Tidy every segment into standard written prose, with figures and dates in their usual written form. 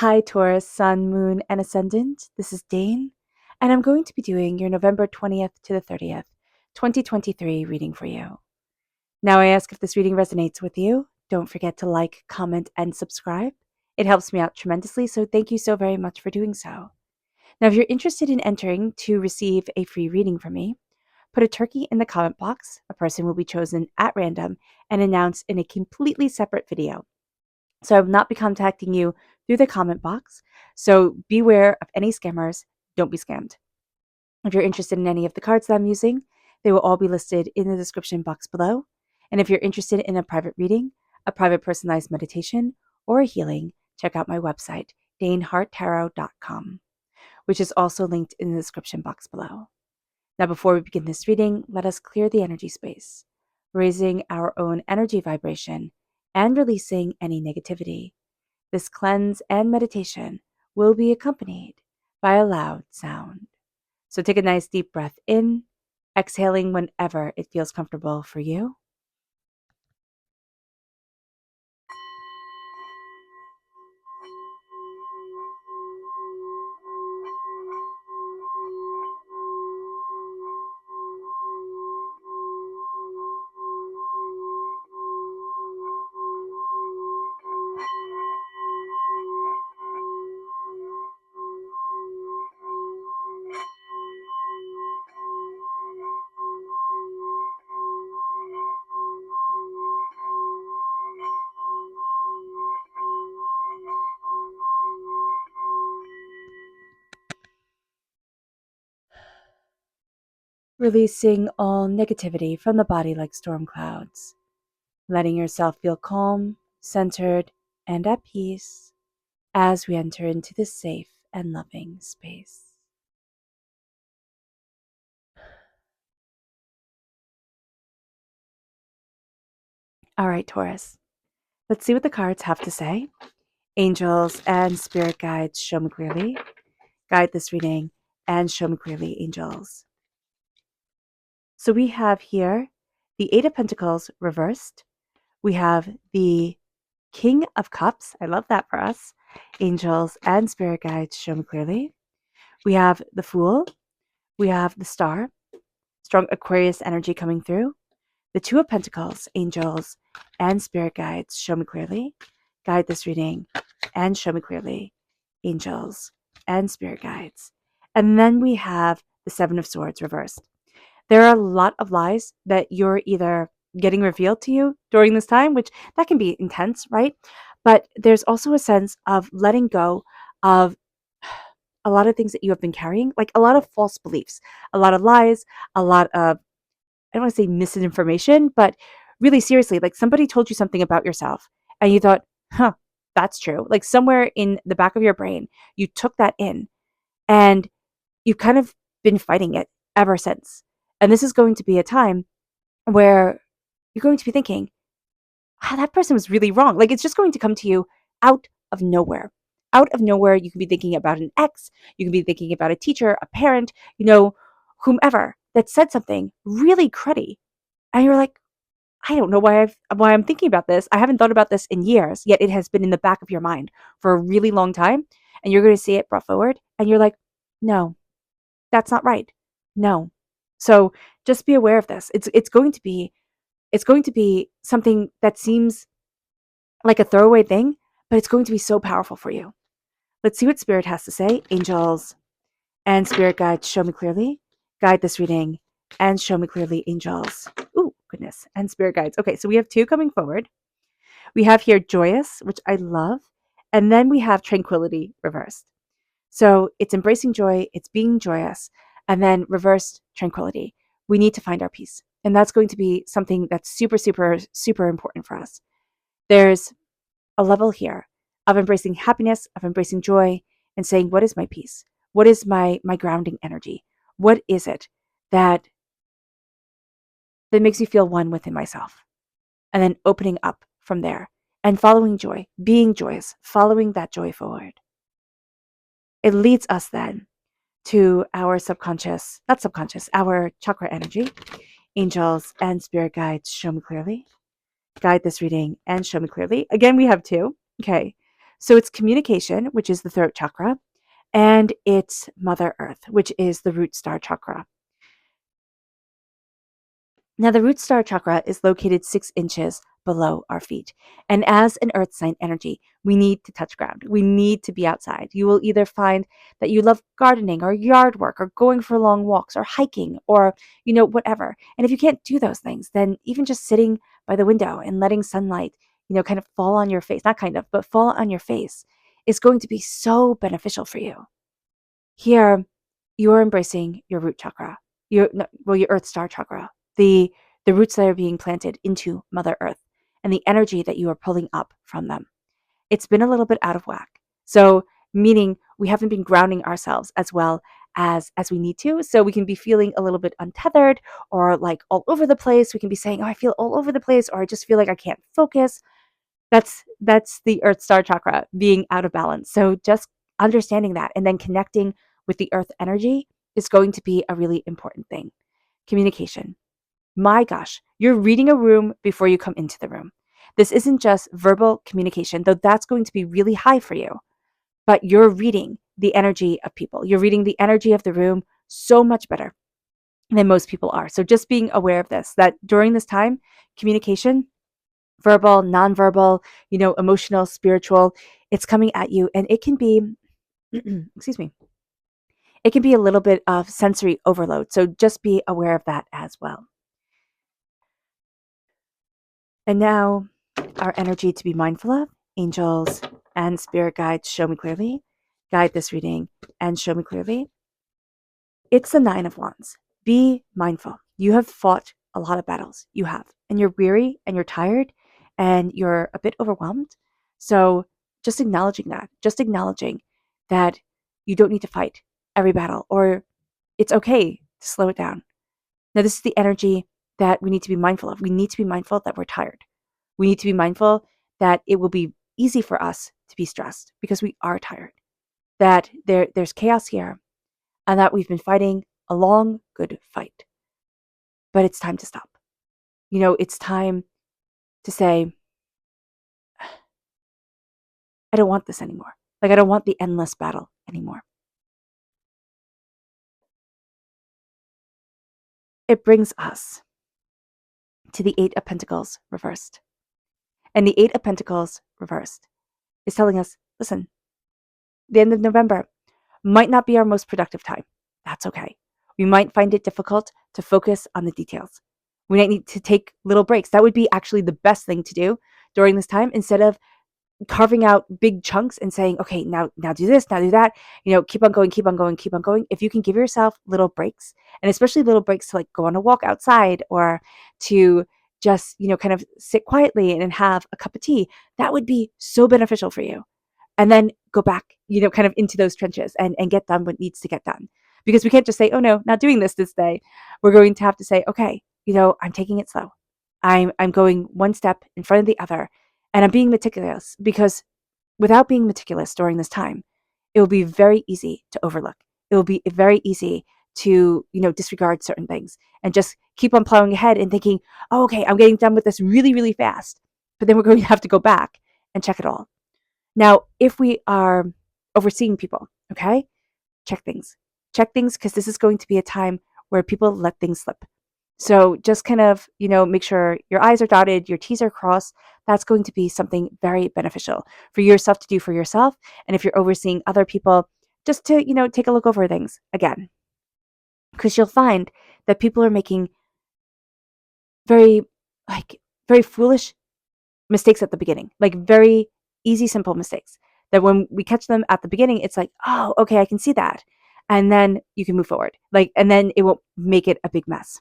Hi, Taurus, Sun, Moon, and Ascendant. This is Dane, and I'm going to be doing your November 20th to the 30th, 2023 reading for you. Now, I ask if this reading resonates with you. Don't forget to like, comment, and subscribe. It helps me out tremendously, so thank you so very much for doing so. Now, if you're interested in entering to receive a free reading from me, put a turkey in the comment box. A person will be chosen at random and announced in a completely separate video. So I will not be contacting you through the comment box. So beware of any scammers. Don't be scammed. If you're interested in any of the cards that I'm using, they will all be listed in the description box below. And if you're interested in a private reading, a private personalized meditation, or a healing, check out my website, daneharttarot.com, which is also linked in the description box below. Now, before we begin this reading, let us clear the energy space, raising our own energy vibration and releasing any negativity. This cleanse and meditation will be accompanied by a loud sound. So take a nice deep breath in, exhaling whenever it feels comfortable for you. Releasing all negativity from the body like storm clouds, letting yourself feel calm, centered, and at peace as we enter into this safe and loving space. All right, Taurus, let's see what the cards have to say. Angels and spirit guides, show me clearly. Guide this reading and show me clearly, angels. So we have here the Eight of Pentacles reversed. We have the King of Cups. I love that for us. Angels and spirit guides, show me clearly. We have the Fool. We have the Star. Strong Aquarius energy coming through. The Two of Pentacles, angels and spirit guides, show me clearly. Guide this reading and show me clearly, angels and spirit guides. And then we have the Seven of Swords reversed. There are a lot of lies that you're either getting revealed to you during this time, which that can be intense, right? But there's also a sense of letting go of a lot of things that you have been carrying, like a lot of false beliefs, a lot of lies, a lot of, I don't want to say misinformation, but really seriously, like somebody told you something about yourself and you thought, huh, that's true. Like somewhere in the back of your brain, you took that in and you've kind of been fighting it ever since. And this is going to be a time where you're going to be thinking, that person was really wrong. Like it's just going to come to you out of nowhere. Out of nowhere, you can be thinking about an ex, you can be thinking about a teacher, a parent, whomever that said something really cruddy. And you're like, I don't know why I'm thinking about this. I haven't thought about this in years, yet it has been in the back of your mind for a really long time. And you're going to see it brought forward. And you're like, no, that's not right. No. So just be aware of this. It's going to be something that seems like a throwaway thing, but it's going to be so powerful for you. Let's see what Spirit has to say. Angels and Spirit guides, show me clearly. Guide this reading and show me clearly, angels. Ooh, goodness. And Spirit guides. Okay, so we have two coming forward. We have here joyous, which I love. And then we have tranquility reversed. So it's embracing joy, it's being joyous, and then reversed tranquility. We need to find our peace. And that's going to be something that's super, super, super important for us. There's a level here of embracing happiness, of embracing joy, and saying, what is my peace? What is my grounding energy? What is it that makes me feel one within myself? And then opening up from there and following joy, being joyous, following that joy forward. It leads us then to our our chakra energy. Angels and spirit guides, show me clearly. Guide this reading and show me clearly. Again, we have two. Okay. So it's communication, which is the throat chakra, and it's Mother Earth, which is the root star chakra. Now, the root star chakra is located 6 inches below our feet. And as an earth sign energy, we need to touch ground. We need to be outside. You will either find that you love gardening or yard work or going for long walks or hiking or, whatever. And if you can't do those things, then even just sitting by the window and letting sunlight, kind of fall on your face, not kind of, but fall on your face is going to be so beneficial for you. Here, you're embracing your root chakra, your earth star chakra, the roots that are being planted into Mother Earth and the energy that you are pulling up from them. It's been a little bit out of whack. So, meaning we haven't been grounding ourselves as well as we need to. So we can be feeling a little bit untethered or like all over the place. We can be saying, "Oh, I feel all over the place," or "I just feel like I can't focus." That's the earth star chakra being out of balance. So just understanding that and then connecting with the earth energy is going to be a really important thing. Communication. My gosh, you're reading a room before you come into the room. This isn't just verbal communication, though that's going to be really high for you, but you're reading the energy of people. You're reading the energy of the room so much better than most people are. So just being aware of this, that during this time, communication, verbal, nonverbal, emotional, spiritual, it's coming at you and it can be, excuse me, it can be a little bit of sensory overload. So just be aware of that as well. And now our energy to be mindful of, angels and spirit guides show me clearly, guide this reading and show me clearly. It's the 9 of Wands. Be mindful. You have fought a lot of battles. You have. And you're weary and you're tired and you're a bit overwhelmed. So just acknowledging that you don't need to fight every battle, or it's okay to slow it down. Now, this is the energy that we need to be mindful of. We need to be mindful that we're tired. We need to be mindful that it will be easy for us to be stressed because we are tired, that there's chaos here, and that we've been fighting a long, good fight. But it's time to stop. It's time to say, I don't want this anymore. Like, I don't want the endless battle anymore. It brings us to the 8 of Pentacles reversed. And the 8 of Pentacles reversed is telling us, listen, the end of November might not be our most productive time. That's okay. We might find it difficult to focus on the details. We might need to take little breaks. That would be actually the best thing to do during this time, instead of carving out big chunks and saying, okay, now do this, now do that, keep on going, keep on going, keep on going. If you can give yourself little breaks, and especially little breaks to like go on a walk outside or to just, kind of sit quietly and have a cup of tea, that would be so beneficial for you. And then go back, kind of into those trenches and get done what needs to get done. Because we can't just say, oh no, not doing this day. We're going to have to say, okay, I'm taking it slow. I'm going one step in front of the other, and I'm being meticulous, because without being meticulous during this time, it will be very easy to overlook. It will be very easy to, disregard certain things and just keep on plowing ahead and thinking, oh, okay, I'm getting done with this really, really fast. But then we're going to have to go back and check it all. Now, if we are overseeing people, okay, check things. Check things, because this is going to be a time where people let things slip. So just kind of, make sure your I's are dotted, your T's are crossed. That's going to be something very beneficial for yourself to do for yourself. And if you're overseeing other people, just to, take a look over things again. Because you'll find that people are making very, very foolish mistakes at the beginning, like very easy, simple mistakes that when we catch them at the beginning, it's like, oh, okay, I can see that. And then you can move forward. And then it won't make it a big mess.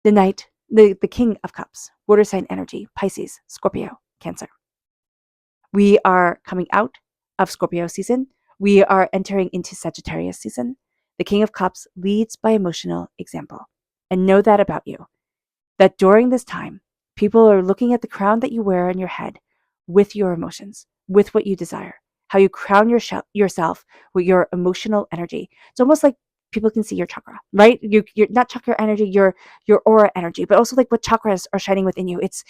The Knight, the King of Cups, water sign energy, Pisces, Scorpio, Cancer. We are coming out of Scorpio season. We are entering into Sagittarius season. The King of Cups leads by emotional example. And know that about you, that during this time, people are looking at the crown that you wear on your head with your emotions, with what you desire, how you crown yourself with your emotional energy. It's almost like people can see your chakra, right? You're not chakra energy, your aura energy, but also like what chakras are shining within you. It's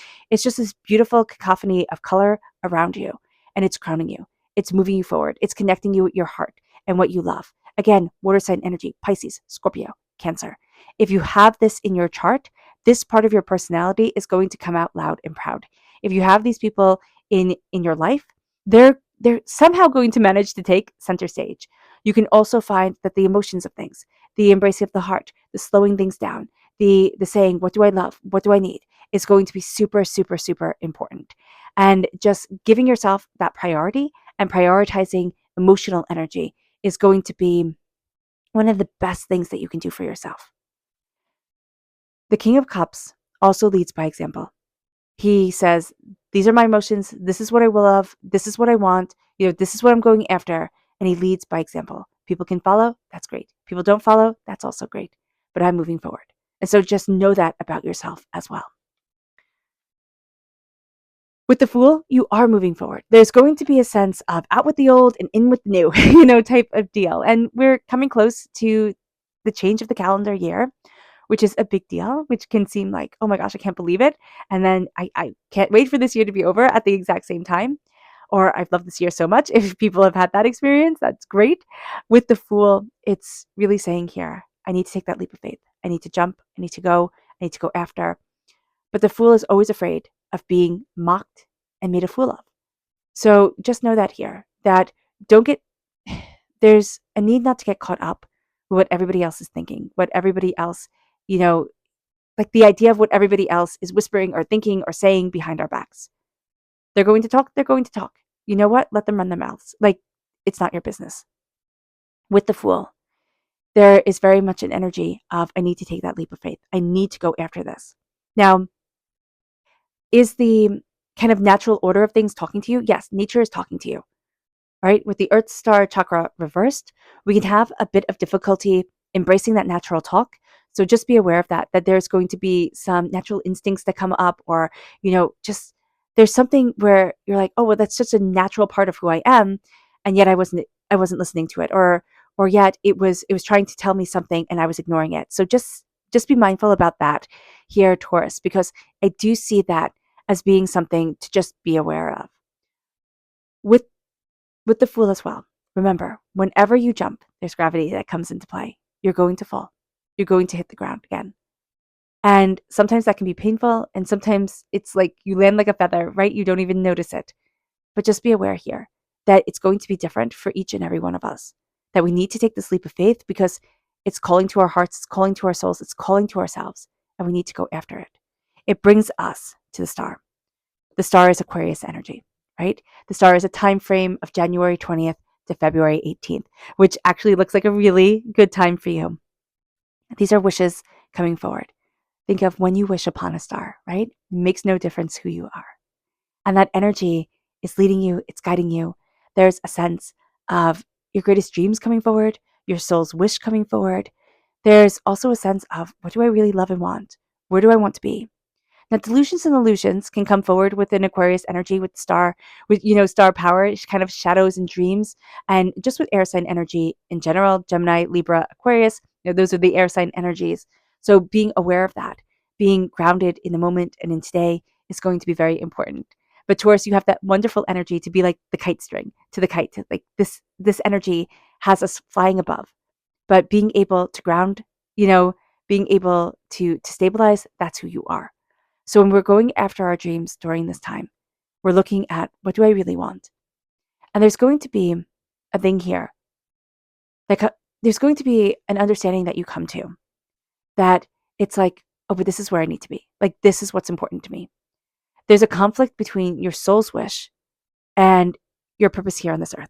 just this beautiful cacophony of color around you. and it's crowning you. It's moving you forward. It's connecting you with your heart and what you love. Again, water sign energy, Pisces, Scorpio, Cancer. If you have this in your chart, this part of your personality is going to come out loud and proud. If you have these people in your life, they're somehow going to manage to take center stage. You can also find that the emotions of things, the embracing of the heart, the slowing things down, the saying, what do I love? What do I need? Is going to be super, super, super important. And just giving yourself that priority and prioritizing emotional energy is going to be one of the best things that you can do for yourself. The King of Cups also leads by example. He says, these are my emotions. This is what I will love. This is what I want. This is what I'm going after. And he leads by example. People can follow. That's great. People don't follow. That's also great. But I'm moving forward. And so just know that about yourself as well. With the Fool, you are moving forward. There's going to be a sense of out with the old and in with the new, type of deal. And we're coming close to the change of the calendar year, which is a big deal, which can seem like, oh my gosh, I can't believe it. And then I can't wait for this year to be over at the exact same time. Or I've loved this year so much. If people have had that experience, that's great. With the Fool, it's really saying here, I need to take that leap of faith. I need to jump. I need to go. I need to go after. But the Fool is always afraid of being mocked and made a fool of. So just know that here, that there's a need not to get caught up with what everybody else is thinking, what everybody else, like the idea of what everybody else is whispering or thinking or saying behind our backs. They're going to talk. They're going to talk. You know what? Let them run their mouths. Like, it's not your business. With the Fool, there is very much an energy of, I need to take that leap of faith. I need to go after this. Now, is the kind of natural order of things talking to you? Yes, nature is talking to you. Right? With the Earth Star chakra reversed, we can have a bit of difficulty embracing that natural talk. So just be aware of that there's going to be some natural instincts that come up, or, just there's something where you're like, oh, well, that's just a natural part of who I am. And yet I wasn't listening to it, or yet it was trying to tell me something and I was ignoring it. So just be mindful about that here, Taurus, because I do see that as being something to just be aware of. With the Fool as well, remember, whenever you jump, there's gravity that comes into play. You're going to fall. You're going to hit the ground again. And sometimes that can be painful, and sometimes it's like you land like a feather, right? You don't even notice it. But just be aware here that it's going to be different for each and every one of us, that we need to take this leap of faith because it's calling to our hearts, it's calling to our souls, it's calling to ourselves, and we need to go after it. It brings us to the star. The star is Aquarius energy, right? The star is a time frame of January 20th to February 18th, which actually looks like a really good time for you. These are wishes coming forward. Think of when you wish upon a star, right? It makes no difference who you are. And that energy is leading you, it's guiding you. There's a sense of your greatest dreams coming forward, your soul's wish coming forward. There's also a sense of, what do I really love and want? Where do I want to be? Now, delusions and illusions can come forward with an Aquarius energy, with star, star power, kind of shadows and dreams, and just with air sign energy in general, Gemini, Libra, Aquarius, those are the air sign energies. So being aware of that, being grounded in the moment and in today is going to be very important. But Taurus, you have that wonderful energy to be like the kite string to the kite. Like this energy has us flying above, but being able to ground, being able to stabilize, that's who you are. So when we're going after our dreams during this time, we're looking at, what do I really want? And there's going to be a thing here. There's going to be an understanding that you come to, that it's like, oh, but this is where I need to be. Like, this is what's important to me. There's a conflict between your soul's wish and your purpose here on this earth.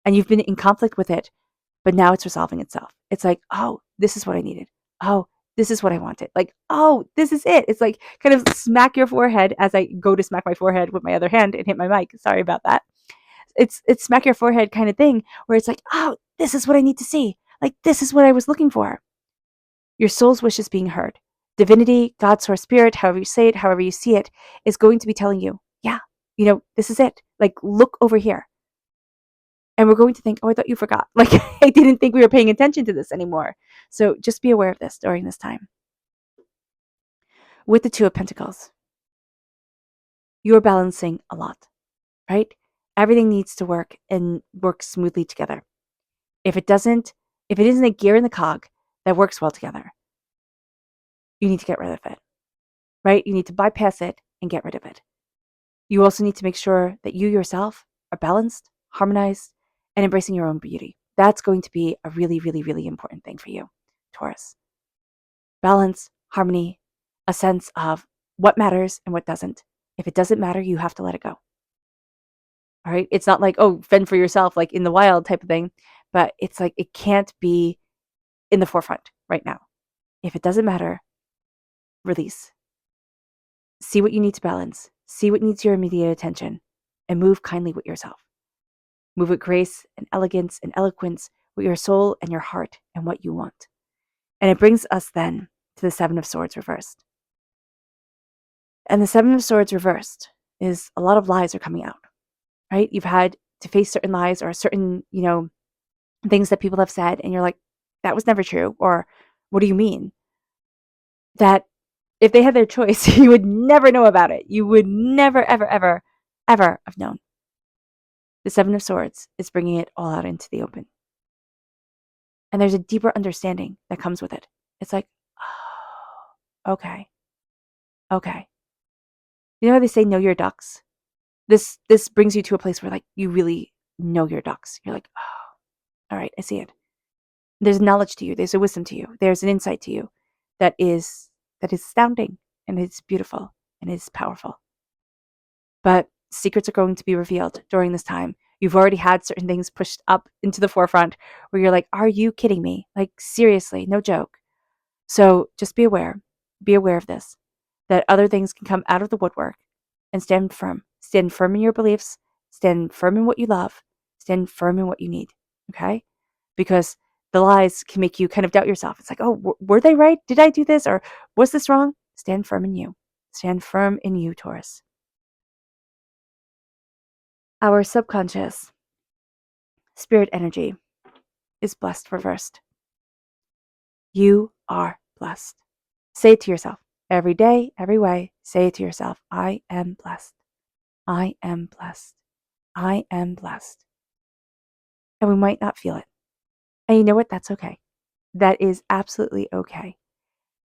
And you've been in conflict with it, but now it's resolving itself. It's like, oh, this is what I needed. Oh, this is what I wanted. Like, oh, this is it. It's like kind of smack your forehead as I go to smack my forehead with my other hand and hit my mic. Sorry about that. It's smack your forehead kind of thing where it's like, oh, this is what I need to see. Like, this is what I was looking for. Your soul's wish is being heard. Divinity, God, source, spirit, however you say it, however you see it, is going to be telling you, yeah, this is it. Like, look over here. And we're going to think, oh, I thought you forgot. Like, I didn't think we were paying attention to this anymore. So just be aware of this during this time. With the Two of Pentacles, you are balancing a lot, right? Everything needs to work and work smoothly together. If it isn't a gear in the cog that works well together, you need to get rid of it, right? You need to bypass it and get rid of it. You also need to make sure that you yourself are balanced, harmonized, and embracing your own beauty. That's going to be a really, really, really important thing for you, Taurus. Balance, harmony, a sense of what matters and what doesn't. If it doesn't matter, you have to let it go. All right. It's not like, oh, fend for yourself, like in the wild type of thing, but it's like it can't be in the forefront right now. If it doesn't matter, release. See what you need to balance. See what needs your immediate attention and move kindly with yourself. Move with grace and elegance and eloquence with your soul and your heart and what you want. And it brings us then to the Seven of Swords reversed. And the Seven of Swords reversed is a lot of lies are coming out, right? You've had to face certain lies or certain, things that people have said, and you're like, that was never true. Or what do you mean? That if they had their choice, you would never know about it. You would never, ever, ever, ever have known. The Seven of Swords is bringing it all out into the open. And there's a deeper understanding that comes with it. It's like, oh, okay. Okay. You know how they say know your ducks? This brings you to a place where like you really know your ducks. You're like, oh, all right, I see it. There's knowledge to you, there's a wisdom to you, there's an insight to you that is astounding, and it's beautiful and it's powerful. But secrets are going to be revealed during this time. You've already had certain things pushed up into the forefront where you're like, are you kidding me? Like, seriously, no joke. So just be aware of this, that other things can come out of the woodwork, and stand firm. Stand firm in your beliefs, stand firm in what you love, stand firm in what you need, okay? Because the lies can make you kind of doubt yourself. It's like, oh, were they right? Did I do this? Or was this wrong? Stand firm in you. Stand firm in you, Taurus. Our subconscious spirit energy is blessed reversed. You are blessed. Say it to yourself every day, every way. Say it to yourself. I am blessed. I am blessed. I am blessed. And we might not feel it. And you know what? That's okay. That is absolutely okay.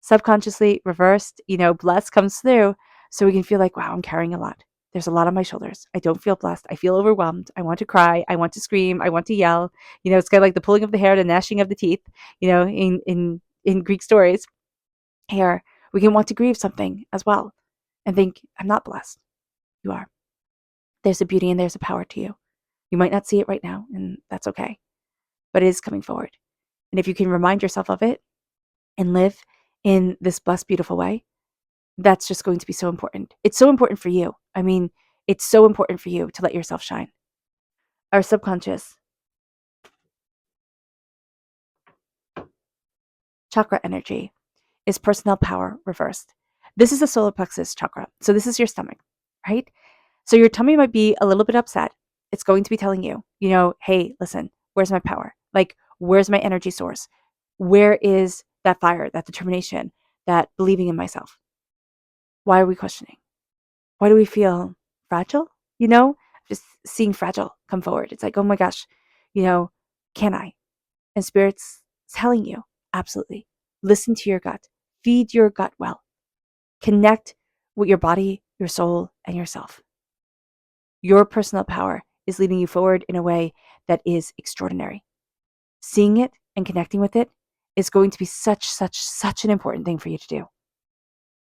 Subconsciously reversed, blessed comes through, so we can feel like, wow, I'm carrying a lot. There's a lot on my shoulders. I don't feel blessed. I feel overwhelmed. I want to cry. I want to scream. I want to yell. It's kind of like the pulling of the hair, the gnashing of the teeth, in Greek stories. Here, we can want to grieve something as well and think, I'm not blessed. You are. There's a beauty and there's a power to you. You might not see it right now, and that's okay, but it is coming forward. And if you can remind yourself of it and live in this blessed, beautiful way, that's just going to be so important. It's so important for you. I mean, it's so important for you to let yourself shine. Our subconscious chakra energy is personnel power reversed. This is the solar plexus chakra. So this is your stomach, right? So your tummy might be a little bit upset. It's going to be telling you, hey, listen, where's my power? Like, where's my energy source? Where is that fire, that determination, that believing in myself? Why are we questioning? Why do we feel fragile? Just seeing fragile come forward. It's like, oh my gosh, can I? And Spirit's telling you, absolutely. Listen to your gut. Feed your gut well. Connect with your body, your soul, and yourself. Your personal power is leading you forward in a way that is extraordinary. Seeing it and connecting with it is going to be such an important thing for you to do.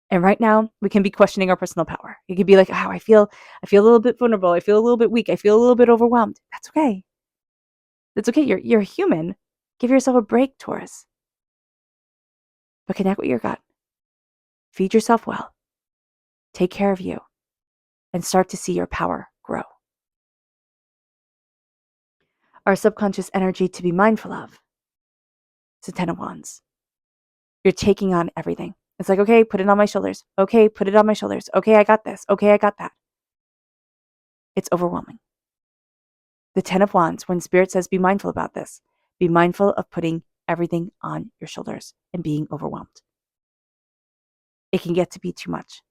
And right now, we can be questioning our personal power. It could be like, oh, I feel a little bit vulnerable. I feel a little bit weak. I feel a little bit overwhelmed. That's okay. That's okay. You're human. Give yourself a break, Taurus. But connect with your gut. Feed yourself well. Take care of you. And start to see your power grow. Our subconscious energy to be mindful of is the Ten of Wands. You're taking on everything. It's like, okay, put it on my shoulders. Okay, put it on my shoulders. Okay, I got this. Okay, I got that. It's overwhelming. The Ten of Wands, when Spirit says be mindful about this, be mindful of putting everything on your shoulders and being overwhelmed. It can get to be too much.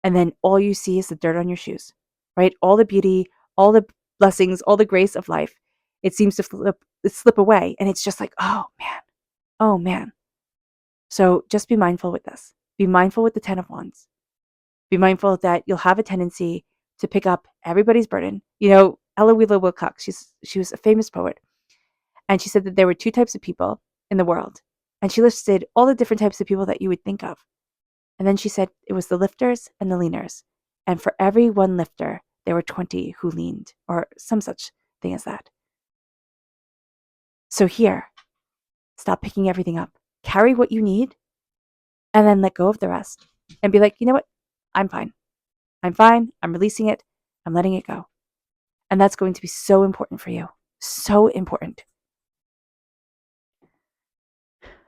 And then all you see is the dirt on your shoes, right? All the beauty, all the blessings, all the grace of life, it seems to slip away. And it's just like, oh man, oh man. So just be mindful with this. Be mindful with the 10 of Wands. Be mindful that you'll have a tendency to pick up everybody's burden. You know, Ella Wheeler Wilcox, she was a famous poet. And she said that there were 2 types of people in the world. And she listed all the different types of people that you would think of. And then she said it was the lifters and the leaners. And for every one lifter, there were 20 who leaned, or some such thing as that. So here, stop picking everything up. Carry what you need, and then let go of the rest. And be like, you know what? I'm fine. I'm fine. I'm releasing it. I'm letting it go. And that's going to be so important for you. So important.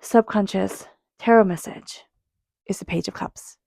Subconscious tarot message is the Page of Cups.